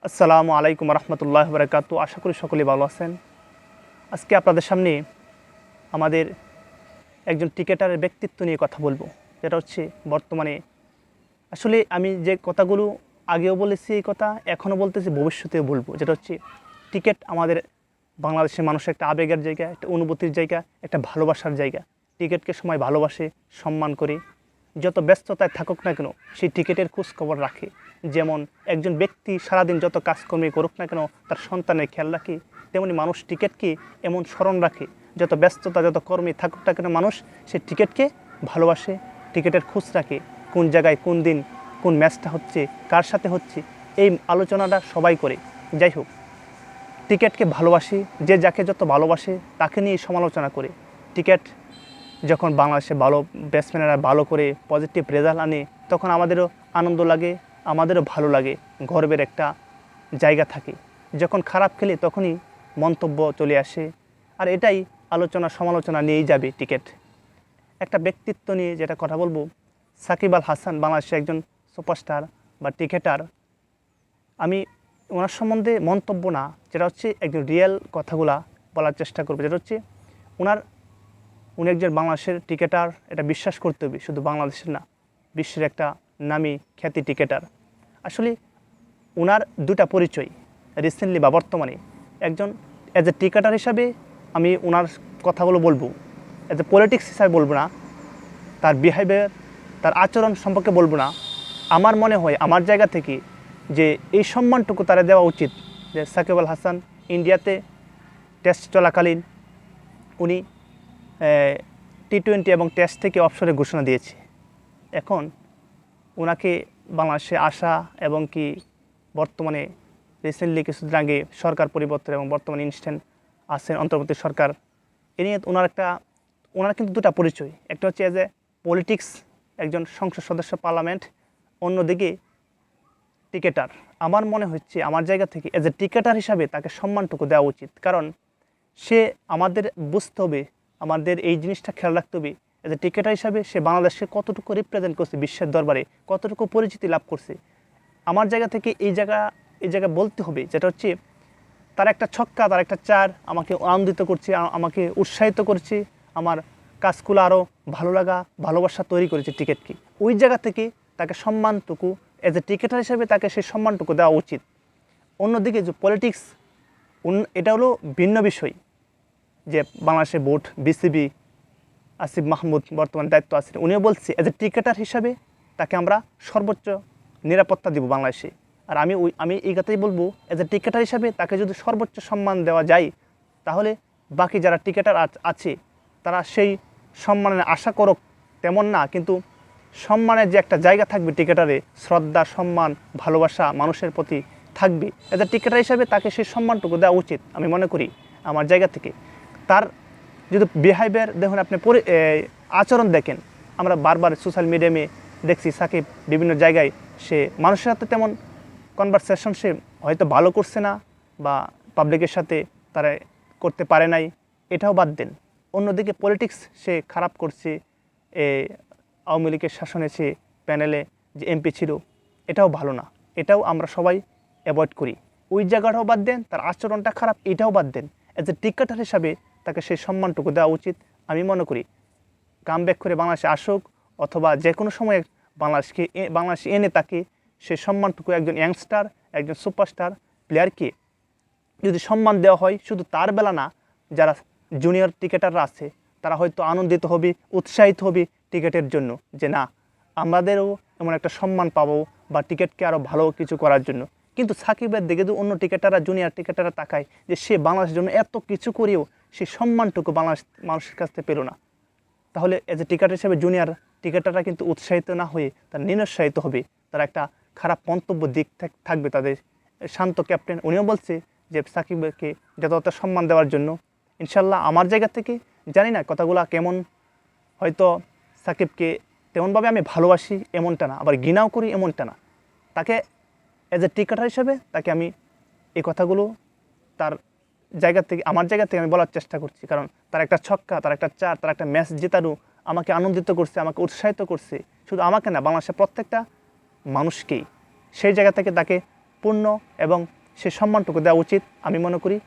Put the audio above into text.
আসসালামু আলাইকুম রহমতুল্লাহ বরকাত। আশা করি সকলেই ভালো আছেন। আজকে আপনাদের সামনে আমাদের একজন ক্রিকেটারের ব্যক্তিত্ব নিয়ে কথা বলবো, যেটা হচ্ছে বর্তমানে আসলে আমি যে কথাগুলো আগেও বলেছি, এই কথা এখনও বলতেছি, ভবিষ্যতেও বলবো, যেটা হচ্ছে ক্রিকেট আমাদের বাংলাদেশের মানুষের একটা আবেগের জায়গা, একটা অনুভূতির জায়গা, একটা ভালোবাসার জায়গা। ক্রিকেটকে সবাই ভালোবাসে, সম্মান করে, যত ব্যস্ততায় থাকুক না কেন সেই ক্রিকেটের খোঁজখবর রাখে। যেমন একজন ব্যক্তি সারাদিন যত কাজকর্মে করুক না কেন তার সন্তানের খেয়াল রাখে, তেমনি মানুষ ক্রিকেটকে এমন স্মরণ রাখে, যত ব্যস্ততা যত কর্মে থাকুক না কেন মানুষ সেই ক্রিকেটকে ভালোবাসে, ক্রিকেটের খোঁজ রাখে, কোন জায়গায় কোন দিন কোন ম্যাচটা হচ্ছে, কার সাথে হচ্ছে, এই আলোচনাটা সবাই করে। যাই হোক, ক্রিকেটকে ভালোবাসি, যে যাকে যত ভালোবাসে তাকে নিয়ে সমালোচনা করে। ক্রিকেট যখন বাংলাদেশে ভালো ব্যাটসম্যানেরা ভালো করে পজিটিভ রেজাল্ট আনে তখন আমাদেরও আনন্দ লাগে, আমাদেরও ভালো লাগে, গর্বের একটা জায়গা থাকে। যখন খারাপ খেলে তখনই মন্তব্য চলে আসে, আর এটাই আলোচনা সমালোচনা নিয়েই যাবে ক্রিকেট। একটা ব্যক্তিত্ব নিয়ে যেটা কথা বলবো, সাকিব আল হাসান বাংলাদেশের একজন সুপারস্টার বা ক্রিকেটার। আমি ওনার সম্বন্ধে মন্তব্য না, যেটা হচ্ছে একজন রিয়েল কথাগুলা বলার চেষ্টা করবো, যেটা হচ্ছে উনি একজন বাংলাদেশের ক্রিকেটার, এটা বিশ্বাস করতে হবে, শুধু বাংলাদেশের না, বিশ্বের একটা নামী খ্যাতি ক্রিকেটার। আসলে ওনার দুটা পরিচয় রিসেন্টলি বা বর্তমানে। একজন অ্যাজ এ ক্রিকেটার হিসাবে আমি ওনার কথাগুলো বলবো, অ্যাজ এ পলিটিক্স হিসাবে বলবো না, তার বিহেভিয়ার তার আচরণ সম্পর্কে বলবো না। আমার মনে হয় আমার জায়গা থেকে যে এই সম্মানটুকু তারা দেওয়া উচিত, যে সাকিব আল হাসান ইন্ডিয়াতে টেস্ট চলাকালীন উনি টি-20 এবং টেস্ট থেকে অবসরে ঘোষণা দিয়েছে। এখন ওনাকে বাংলাদেশে আসা এবং কি বর্তমানে রিসেন্টলি কিছুদিন আগে সরকার পরিবর্তন এবং বর্তমানে ইনস্ট্যান্ট আছেন অন্তর্বর্তী সরকার, এ নিয়ে ওনার কিন্তু দুটা পরিচয়। একটা হচ্ছে অ্যাজ এ পলিটিক্স, একজন সংসদ সদস্য পার্লামেন্ট, অন্যদিকে ক্রিকেটার। আমার মনে হচ্ছে আমার জায়গা থেকে অ্যাজ এ ক্রিকেটার হিসাবে তাকে সম্মানটুকু দেওয়া উচিত, কারণ সে আমাদের বুঝতে হবে, আমাদের এই জিনিসটা খেয়াল রাখতে হবে, এজ এ ক্রিকেটার হিসাবে সে বাংলাদেশকে কতটুকু রিপ্রেজেন্ট করছে বিশ্বের দরবারে, কতটুকু পরিচিতি লাভ করছে। আমার জায়গা থেকে এই জায়গা বলতে হবে, যেটা হচ্ছে তার একটা ছক্কা, তার একটা চার আমাকে আনন্দিত করছে, আমাকে উৎসাহিত করছে, আমার কাজগুলো আরও ভালো লাগা ভালোবাসা তৈরি করেছে ক্রিকেটকে। ওই জায়গা থেকে তাকে সম্মানটুকু এজ এ ক্রিকেটার হিসাবে তাকে সেই সম্মানটুকু দেওয়া উচিত। অন্যদিকে যে পলিটিক্স, এটা হলো ভিন্ন বিষয়। যে বাংলাদেশের বোর্ড বিসিবি, আসিফ মাহমুদ বর্তমান দায়িত্ব আছেন, উনিও বলছে এজ এ ক্রিকেটার হিসাবে তাকে আমরা সর্বোচ্চ নিরাপত্তা দিব বাংলাদেশে। আর আমি এই কথাই বলবো, এজ এ ক্রিকেটার হিসাবে তাকে যদি সর্বোচ্চ সম্মান দেওয়া যায়, তাহলে বাকি যারা ক্রিকেটার আছে তারা সেই সম্মানের আশা করুক তেমন না, কিন্তু সম্মানের যে একটা জায়গা থাকবে ক্রিকেটারে, শ্রদ্ধা সম্মান ভালোবাসা মানুষের প্রতি থাকবে, এজ এ ক্রিকেটার হিসাবে তাকে সেই সম্মানটুকু দেওয়া উচিত আমি মনে করি আমার জায়গা থেকে। তার যদি বিহেভিয়ার দেখুন, আপনি আচরণ দেখেন, আমরা বারবার সোশ্যাল মিডিয়ামে দেখছি সাকিব বিভিন্ন জায়গায় সে মানুষের সাথে তেমন কনভারসেশন সে হয়তো ভালো করছে না, বা পাবলিকের সাথে তারা করতে পারে নাই, এটাও বাদ দেন। অন্যদিকে পলিটিক্স সে খারাপ করছে, আওয়ামী লীগের শাসনে সে প্যানেলে যে এমপি ছিল, এটাও ভালো না, এটাও আমরা সবাই অ্যাভয়েড করি। ওই জায়গাটাও বাদ দেন, তার আচরণটা খারাপ, এটাও বাদ দেন। অ্যাজ এ ক্রিকেটার হিসাবে তাকে সেই সম্মানটুকু দেওয়া উচিত আমি মনে করি। কামব্যাক করে বাংলাদেশে আসুক, অথবা যে কোনো সময় বাংলাদেশে এনে তাকে সেই সম্মানটুকু, একজন ইয়াংস্টার একজন সুপারস্টার প্লেয়ারকে যদি সম্মান দেওয়া হয়, শুধু তার বেলা না, যারা জুনিয়র ক্রিকেটাররা আছে তারা হয়তো আনন্দিত হবে, উৎসাহিত হবে ক্রিকেটের জন্য, যে না আমাদেরও এমন একটা সম্মান পাবো, বা ক্রিকেটকে আরও ভালো কিছু করার জন্য। কিন্তু সাকিবের দিকে যদি অন্য ক্রিকেটাররা জুনিয়র ক্রিকেটাররা তাকায় যে সে বাংলাদেশের জন্য এত কিছু করেও সেই সম্মানটুকু বাংলাদেশ মানুষের কাছ থেকে পেল না, তাহলে এজ এ ক্রিকেটার হিসেবে জুনিয়র ক্রিকেটাররা কিন্তু উৎসাহিত না হয়ে তারা নিরুৎসাহিত হবে, তারা একটা খারাপ মন্তব্য দিক থাকবে তাদের। শান্ত ক্যাপ্টেন উনিও বলছে যে সাকিবকে যথাযথ সম্মান দেওয়ার জন্য। ইনশাল্লাহ আমার জায়গা থেকে জানি না কথাগুলো কেমন, হয়তো সাকিবকে তেমনভাবে আমি ভালোবাসি এমনটা না, আবার ঘৃণাও করি এমনটা না, তাকে এজ এ ক্রিকেটার হিসেবে তাকে আমি এই কথাগুলো তার জায়গা থেকে, আমার জায়গা থেকে আমি বলার চেষ্টা করছি, কারণ তার একটা ছক্কা, তার একটা চার, তার একটা ম্যাচ জেতানো আমাকে আনন্দিত করছে, আমাকে উৎসাহিত করছে, শুধু আমাকে না, বাংলাদেশের প্রত্যেকটা মানুষকেই। সেই জায়গা থেকে তাকে পূর্ণ এবং সে সম্মানটুকু দেওয়া উচিত আমি মনে করি।